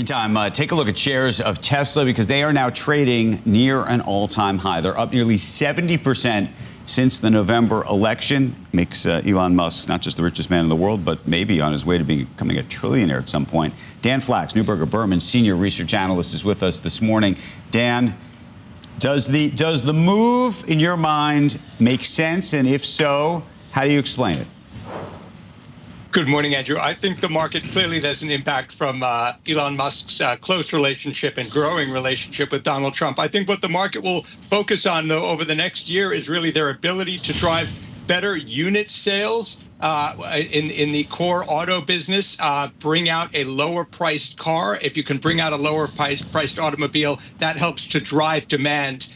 Meantime, take a look at shares of Tesla because they are now trading near an all-time high. They're up nearly 70% since the November election. Makes Elon Musk not just the richest man in the world, but maybe on his way to becoming a trillionaire at some point. Dan Flax, Neuberger Berman, senior research analyst, is with us this morning. Dan, does the move in your mind make sense? And if so, how do you explain it? Good morning, Andrew. I think the market clearly has an impact from Elon Musk's close relationship and growing relationship with Donald Trump. I think what the market will focus on, though, over the next year is really their ability to drive better unit sales in the core auto business, bring out a lower priced car. If you can bring out a lower priced automobile, that helps to drive demand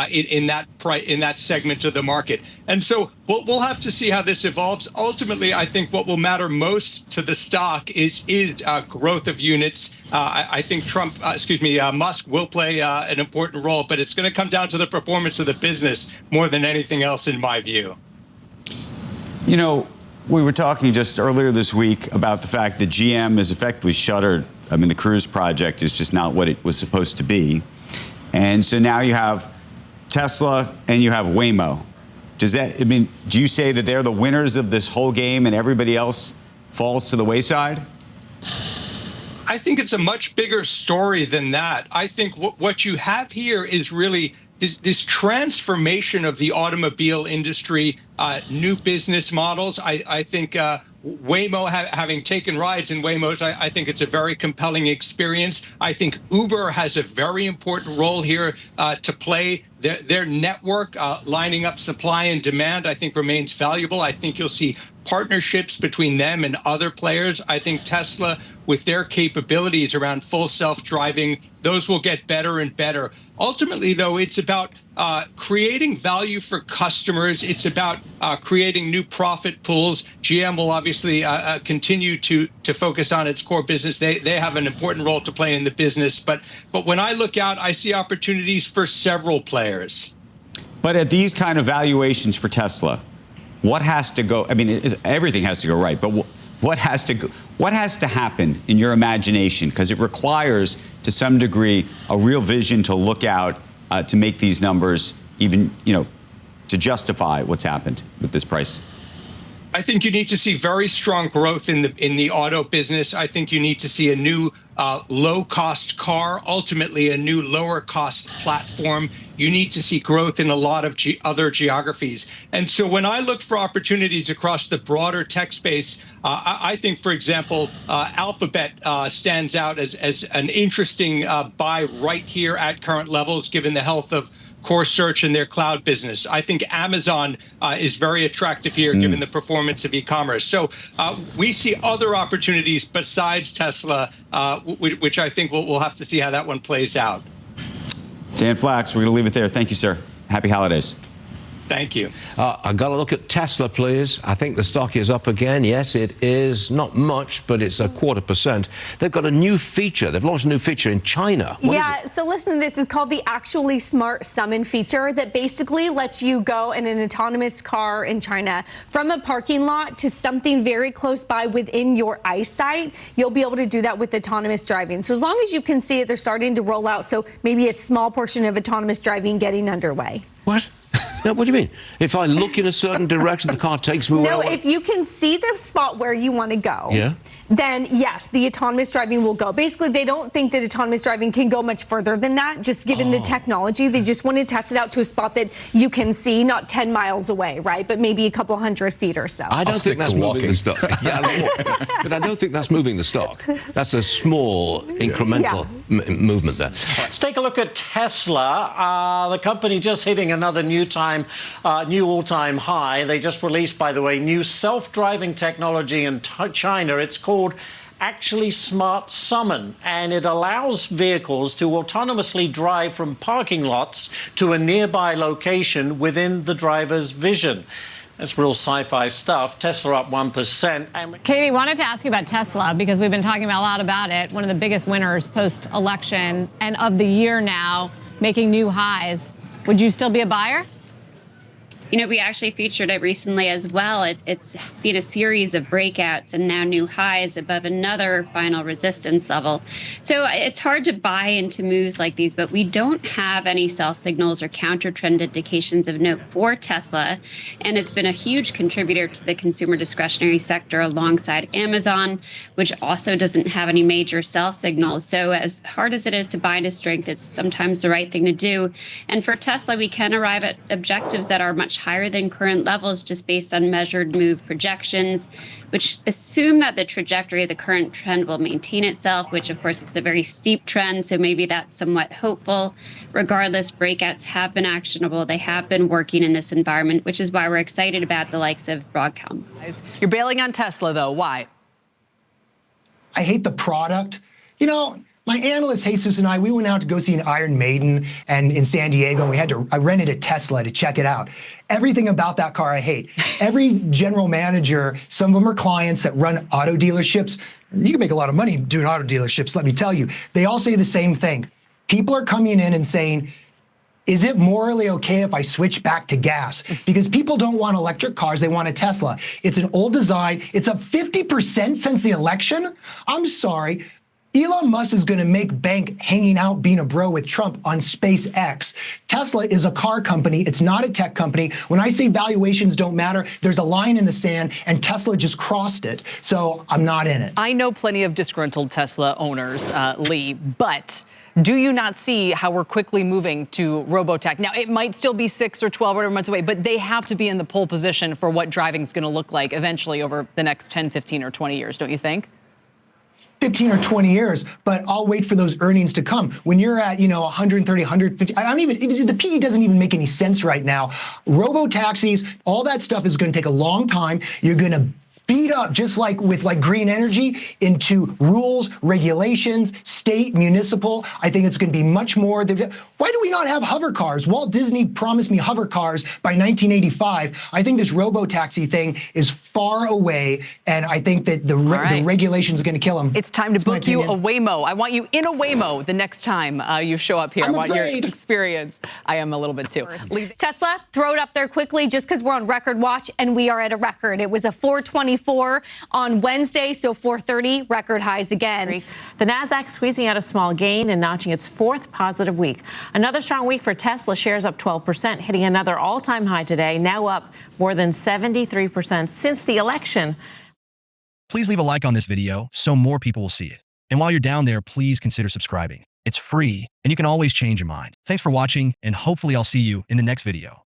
in that segment of the market. And so we'll have to see how this evolves. Ultimately, I think what will matter most to the stock is growth of units. I think Musk will play an important role, but it's going to come down to the performance of the business more than anything else, in my view. You know, we were talking just earlier this week about the fact that GM is effectively shuttered. I mean, the Cruise project is just not what it was supposed to be. And so now you have Tesla and you have Waymo. Do you say that they're the winners of this whole game and everybody else falls to the wayside? I think it's a much bigger story than that. I think what you have here is really this transformation of the automobile industry, new business models. I think Waymo, having taken rides in Waymos, I think it's a very compelling experience. I think Uber has a very important role here to play. Their network, lining up supply and demand, I think remains valuable. I think you'll see partnerships between them and other players. I think Tesla, with their capabilities around full self-driving, those will get better and better. Ultimately, though, it's about creating value for customers. It's about creating new profit pools. GM will obviously continue to focus on its core business. They have an important role to play in the business. But when I look out, I see opportunities for several players. But at these kind of valuations for Tesla, what has to go? I mean, everything has to go right. But what has to happen in your imagination? Because it requires, to some degree, a real vision to look out to make these numbers even, to justify what's happened with this price. I think you need to see very strong growth in the auto business. I think you need to see a new low-cost car, ultimately a new lower-cost platform. You need to see growth in a lot of other geographies. And so when I look for opportunities across the broader tech space, I think, for example, Alphabet stands out as an interesting buy right here at current levels, given the health of core search in their cloud business. I think Amazon is very attractive here, given the performance of e-commerce. So we see other opportunities besides Tesla, which I think we'll have to see how that one plays out. Dan Flax, we're going to leave it there. Thank you, sir. Happy holidays. Thank you. I've got to look at Tesla, please. I think the stock is up again. Yes, it is. Not much, but it's 0.25%. They've got a new feature. They've launched a new feature in China. What is it? So listen to this. It's called the Actually Smart Summon feature that basically lets you go in an autonomous car in China from a parking lot to something very close by within your eyesight. You'll be able to do that with autonomous driving. So as long as you can see it, they're starting to roll out. So maybe a small portion of autonomous driving getting underway. What? No, what do you mean? If I look in a certain direction, the car takes me where I want? No, if you can see the spot where you want to go, then yes, the autonomous driving will go. Basically, they don't think that autonomous driving can go much further than that, just given the technology. They just want to test it out to a spot that you can see, not 10 miles away, right? But maybe a couple hundred feet or so. I don't think that's moving the stock. But I don't think that's moving the stock. That's a small, incremental movement there. Let's take a look at Tesla. The company just hitting another new all-time high. They just released, by the way, new self-driving technology in China. It's called Actually Smart Summon, and it allows vehicles to autonomously drive from parking lots to a nearby location within the driver's vision. That's real sci-fi stuff. Tesla up 1%. Katie, wanted to ask you about Tesla because we've been talking a lot about it. One of the biggest winners post-election and of the year now, making new highs. Would you still be a buyer? We actually featured it recently as well. It's seen a series of breakouts and now new highs above another final resistance level. So it's hard to buy into moves like these, but we don't have any sell signals or counter trend indications of note for Tesla. And it's been a huge contributor to the consumer discretionary sector alongside Amazon, which also doesn't have any major sell signals. So as hard as it is to buy into strength, it's sometimes the right thing to do. And for Tesla, we can arrive at objectives that are much higher than current levels just based on measured move projections, which assume that the trajectory of the current trend will maintain itself, which of course it's a very steep trend, so maybe that's somewhat hopeful. Regardless, breakouts have been actionable. They have been working in this environment, which is why we're excited about the likes of Broadcom. You're bailing on Tesla, though. Why? I hate the product. My analyst, Jesus, and we went out to go see an Iron Maiden and in San Diego. And I rented a Tesla to check it out. Everything about that car I hate. Every general manager, some of them are clients that run auto dealerships. You can make a lot of money doing auto dealerships, let me tell you. They all say the same thing. People are coming in and saying, is it morally okay if I switch back to gas? Because people don't want electric cars, they want a Tesla. It's an old design. It's up 50% since the election. I'm sorry. Elon Musk is going to make bank hanging out being a bro with Trump on SpaceX. Tesla is a car company. It's not a tech company. When I say valuations don't matter, there's a line in the sand, and Tesla just crossed it. So I'm not in it. I know plenty of disgruntled Tesla owners, Lee, but do you not see how we're quickly moving to robotaxi? Now, it might still be 6 or 12 or whatever months away, but they have to be in the pole position for what driving is going to look like eventually over the next 10, 15, or 20 years, don't you think? 15 or 20 years, but I'll wait for those earnings to come. When you're at, 130, 150, the PE doesn't even make any sense right now. Robo-taxis, all that stuff is going to take a long time. You're going to beat up, just like with green energy, into rules, regulations, state, municipal. I think it's going to be much more. Why do we not have hover cars? Walt Disney promised me hover cars by 1985. I think this robo-taxi thing is far away, and I think that the regulations are going to kill them. It's time to book you a Waymo. I want you in a Waymo the next time you show up here. I want your experience. I am a little bit too. Tesla, throw it up there quickly just because we're on record watch, and we are at a record. It was a 424 on Wednesday, so 430 record highs again. The NASDAQ squeezing out a small gain and notching its fourth positive week. Another strong week for Tesla, shares up 12%, hitting another all-time high today, now up more than 73% since the election. Please leave a like on this video so more people will see it. And while you're down there, please consider subscribing. It's free, and you can always change your mind. Thanks for watching, and hopefully I'll see you in the next video.